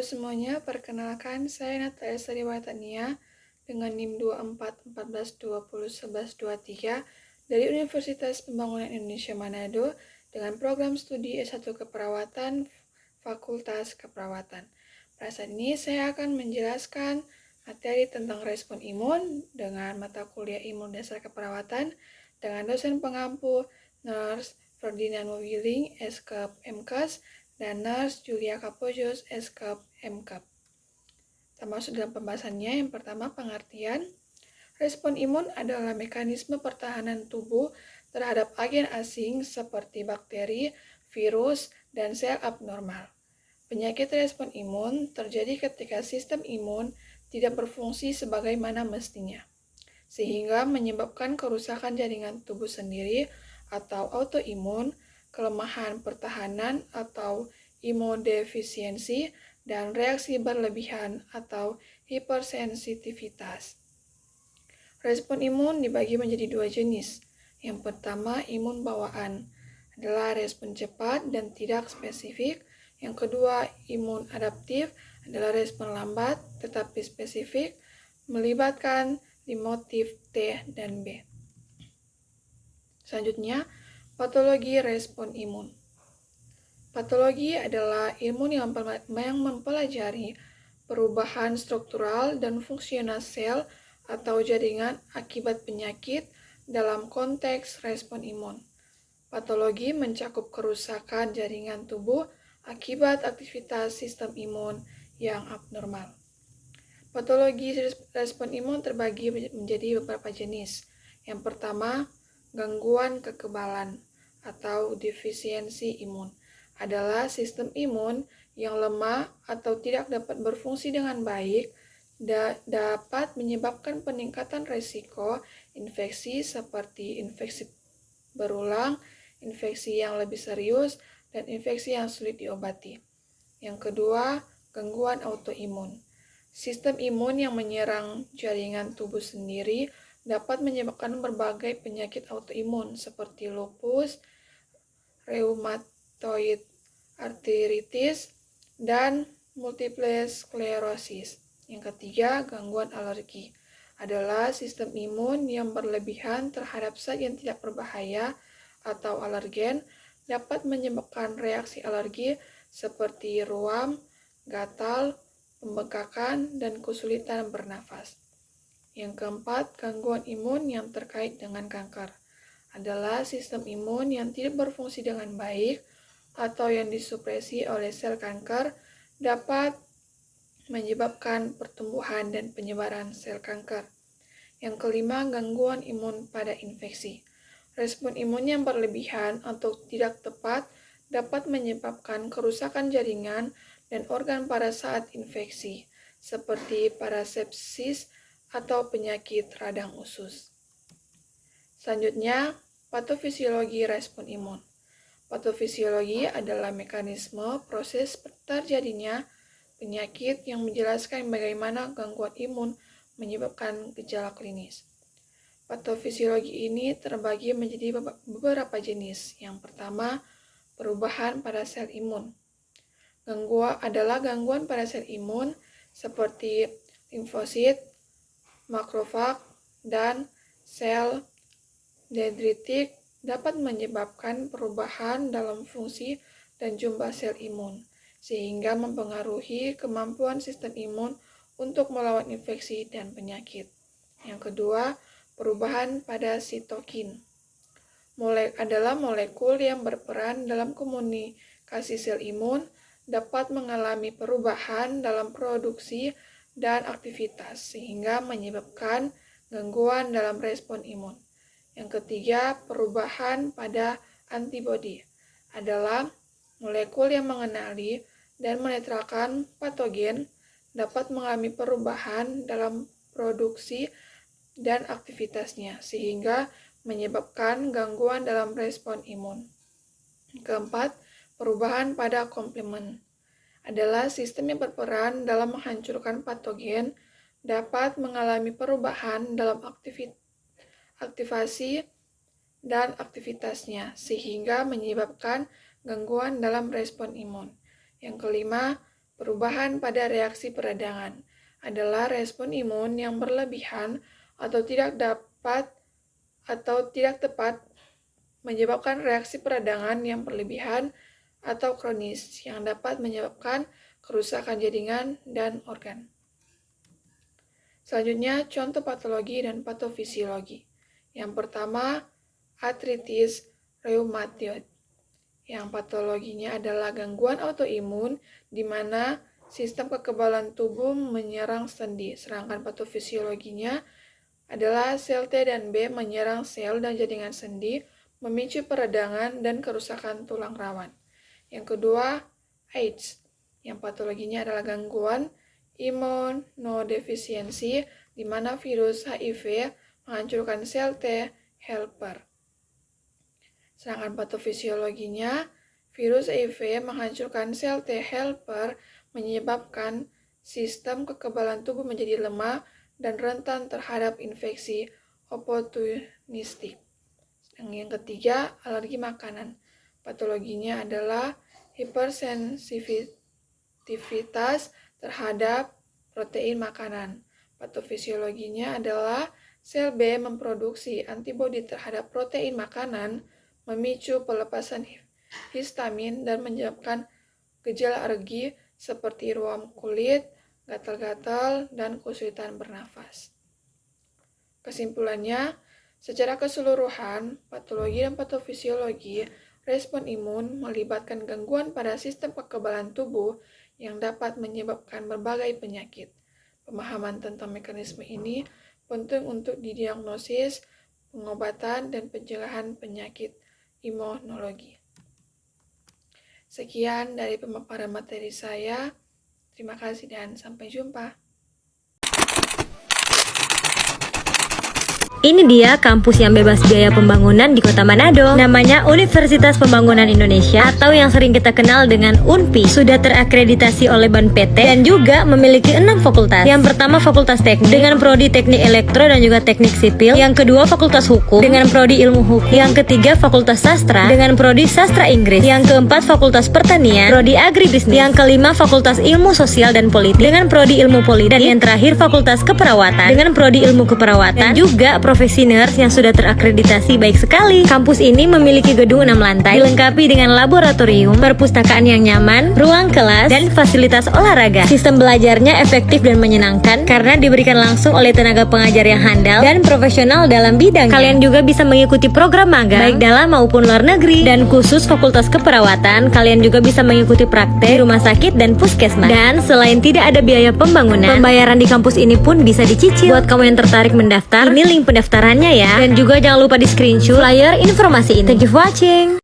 semuanya, perkenalkan saya Natalia Sariwatania dengan NIM 2414201123 dari Universitas Pembangunan Indonesia Manado dengan program studi S1 Keperawatan Fakultas Keperawatan. Pada saat ini saya akan menjelaskan materi tentang respon imun dengan mata kuliah Imun Dasar Keperawatan dengan dosen pengampu Nurse Ferdinand Willing, S.Kep MKes, dan Nurse Julia Kapojos, S.Kep MKep. Kita masuk dalam pembahasannya. Yang pertama, pengertian. Respon imun adalah mekanisme pertahanan tubuh terhadap agen asing seperti bakteri, virus, dan sel abnormal. Penyakit respon imun terjadi ketika sistem imun tidak berfungsi sebagaimana mestinya, sehingga menyebabkan kerusakan jaringan tubuh sendiri atau autoimun, kelemahan pertahanan atau imunodefisiensi, dan reaksi berlebihan atau hipersensitivitas. Respon imun dibagi menjadi dua jenis. Yang pertama, imun bawaan adalah respon cepat dan tidak spesifik. Yang kedua, imun adaptif adalah respon lambat tetapi spesifik, melibatkan motif T dan B. Selanjutnya, patologi respon imun. Patologi adalah ilmu yang mempelajari perubahan struktural dan fungsional sel atau jaringan akibat penyakit dalam konteks respon imun. Patologi mencakup kerusakan jaringan tubuh akibat aktivitas sistem imun yang abnormal. Patologi respon imun terbagi menjadi beberapa jenis. Yang pertama, gangguan kekebalan atau defisiensi imun adalah sistem imun yang lemah atau tidak dapat berfungsi dengan baik, dapat menyebabkan peningkatan risiko infeksi seperti infeksi berulang, infeksi yang lebih serius, dan infeksi yang sulit diobati. Yang kedua, gangguan autoimun. Sistem imun yang menyerang jaringan tubuh sendiri dapat menyebabkan berbagai penyakit autoimun seperti lupus, rheumatoid arthritis, dan multiple sklerosis. Yang ketiga, gangguan alergi adalah sistem imun yang berlebihan terhadap zat yang tidak berbahaya atau alergen dapat menyebabkan reaksi alergi seperti ruam, gatal, pembengkakan, dan kesulitan bernafas. Yang keempat, gangguan imun yang terkait dengan kanker adalah sistem imun yang tidak berfungsi dengan baik atau yang disupresi oleh sel kanker dapat menyebabkan pertumbuhan dan penyebaran sel kanker. Yang kelima, gangguan imun pada infeksi. Respon imun yang berlebihan atau tidak tepat dapat menyebabkan kerusakan jaringan dan organ pada saat infeksi, seperti parasepsis atau penyakit radang usus. Selanjutnya, patofisiologi respon imun. Patofisiologi adalah mekanisme proses terjadinya penyakit yang menjelaskan bagaimana gangguan imun menyebabkan gejala klinis. Patofisiologi ini terbagi menjadi beberapa jenis. Yang pertama, perubahan pada sel imun. Gangguan pada sel imun seperti limfosit, makrofag, dan sel dendritik dapat menyebabkan perubahan dalam fungsi dan jumlah sel imun, sehingga mempengaruhi kemampuan sistem imun untuk melawan infeksi dan penyakit. Yang kedua, perubahan pada sitokin. Adalah molekul yang berperan dalam komunikasi sel imun, dapat mengalami perubahan dalam produksi dan aktivitas, sehingga menyebabkan gangguan dalam respon imun. Yang ketiga, perubahan pada antibodi adalah molekul yang mengenali dan menetralkan patogen, dapat mengalami perubahan dalam produksi dan aktivitasnya, sehingga menyebabkan gangguan dalam respon imun. Keempat, perubahan pada komplement adalah sistem yang berperan dalam menghancurkan patogen, dapat mengalami perubahan dalam aktivasi dan aktivitasnya, sehingga menyebabkan gangguan dalam respon imun. Yang kelima, Perubahan pada reaksi peradangan adalah respon imun yang berlebihan atau tidak tepat menyebabkan reaksi peradangan yang berlebihan atau kronis yang dapat menyebabkan kerusakan jaringan dan organ. Selanjutnya, contoh patologi dan patofisiologi. Yang pertama, artritis reumatoid. Yang patologinya adalah gangguan autoimun di mana sistem kekebalan tubuh menyerang sendi, sedangkan patofisiologinya adalah sel T dan B menyerang sel dan jaringan sendi, memicu peradangan dan kerusakan tulang rawan. Yang kedua, AIDS, yang patologinya adalah gangguan imunodefisiensi di mana virus HIV menghancurkan sel T helper. Sedangkan patofisiologinya, virus HIV menghancurkan sel T helper menyebabkan sistem kekebalan tubuh menjadi lemah dan rentan terhadap infeksi oportunistik. Yang ketiga, alergi makanan. Patologinya adalah hipersensitivitas terhadap protein makanan. Patofisiologinya adalah sel B memproduksi antibodi terhadap protein makanan, memicu pelepasan histamin dan menyebabkan gejala alergi seperti ruam kulit, gatal-gatal, dan kesulitan bernafas. Kesimpulannya, secara keseluruhan, patologi dan patofisiologi respon imun melibatkan gangguan pada sistem kekebalan tubuh yang dapat menyebabkan berbagai penyakit. Pemahaman tentang mekanisme ini penting untuk didiagnosis, pengobatan, dan pencegahan penyakit imunologi. Sekian dari pemaparan materi saya. Terima kasih dan sampai jumpa. Ini dia kampus yang bebas biaya pembangunan di Kota Manado. Namanya Universitas Pembangunan Indonesia atau yang sering kita kenal dengan UNPI. Sudah terakreditasi oleh Ban PT dan juga memiliki 6 fakultas. Yang pertama Fakultas Teknik dengan prodi Teknik Elektro dan juga Teknik Sipil. Yang kedua Fakultas Hukum dengan prodi Ilmu Hukum. Yang ketiga Fakultas Sastra dengan prodi Sastra Inggris. Yang keempat Fakultas Pertanian, prodi Agribisnis. Yang kelima Fakultas Ilmu Sosial dan Politik dengan prodi Ilmu Politik. Dan yang terakhir Fakultas Keperawatan dengan prodi Ilmu Keperawatan dan juga profesi nurse yang sudah terakreditasi baik sekali. Kampus ini memiliki gedung 6 lantai, dilengkapi dengan laboratorium, perpustakaan yang nyaman, ruang kelas, dan fasilitas olahraga. Sistem belajarnya efektif dan menyenangkan karena diberikan langsung oleh tenaga pengajar yang handal dan profesional dalam bidangnya. Kalian juga bisa mengikuti program magang, baik dalam maupun luar negeri. Dan khusus Fakultas Keperawatan, kalian juga bisa mengikuti praktek di rumah sakit dan puskesmas. Dan selain tidak ada biaya pembangunan, pembayaran di kampus ini pun bisa dicicil. Buat kamu yang tertarik mendaftar, ini link pendaftarannya ya. Dan juga jangan lupa di screenshot flyer informasi ini. Thank you for watching.